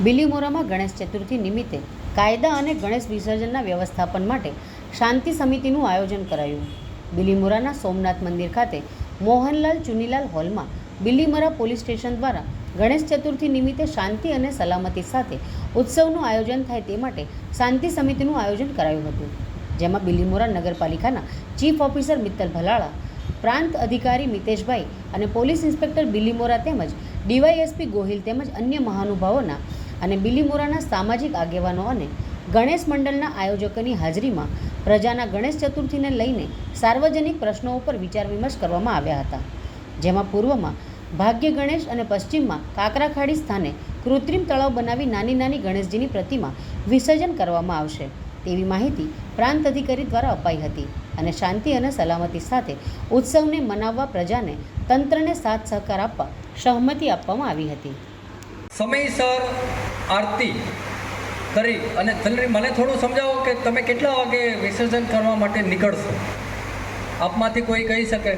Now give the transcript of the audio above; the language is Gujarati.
બિલીમોરામાં ગણેશ ચતુર્થી નિમિત્તે કાયદા અને ગણેશ વિસર્જનના વ્યવસ્થાપન માટે શાંતિ સમિતિનું આયોજન કરાયું. બિલીમોરાના સોમનાથ મંદિર ખાતે મોહનલાલ ચુનીલાલ હોલમાં બિલીમોરા પોલીસ સ્ટેશન દ્વારા ગણેશ ચતુર્થી નિમિત્તે શાંતિ અને સલામતી સાથે ઉત્સવનું આયોજન થાય તે માટે શાંતિ સમિતિનું આયોજન કરાયું હતું, જેમાં બિલીમોરા નગરપાલિકાના ચીફ ઓફિસર મિત્તલ ભલાળા, પ્રાંત અધિકારી મિતેશભાઈ અને પોલીસ ઇન્સ્પેક્ટર બિલીમોરા તેમજ ડીવાયએસપી ગોહિલ તેમજ અન્ય મહાનુભાવોના અને બિલીમોરાના સામાજિક આગેવાનો અને ગણેશ મંડળના આયોજકોની હાજરીમાં પ્રજાના ગણેશ ચતુર્થીને લઈને સાર્વજનિક પ્રશ્નો ઉપર વિચાર વિમર્શ કરવામાં આવ્યા હતા, જેમાં પૂર્વમાં ભાગ્ય ગણેશ અને પશ્ચિમમાં કાકરાખાડી સ્થાને કૃત્રિમ તળાવ બનાવી નાની નાની ગણેશજીની પ્રતિમા વિસર્જન કરવામાં આવશે તેવી માહિતી પ્રાંત અધિકારી દ્વારા અપાઈ હતી અને શાંતિ અને સલામતી સાથે ઉત્સવને મનાવવા પ્રજાને તંત્રને સાથ સહકાર આપવા સહમતિ આપવામાં આવી હતી. સમયસર આરતી કરી અને મને થોડું સમજાવો કે તમે કેટલા વાગે વિસર્જન કરવા માટે નીકળશો? આપમાંથી કોઈ કહી શકે?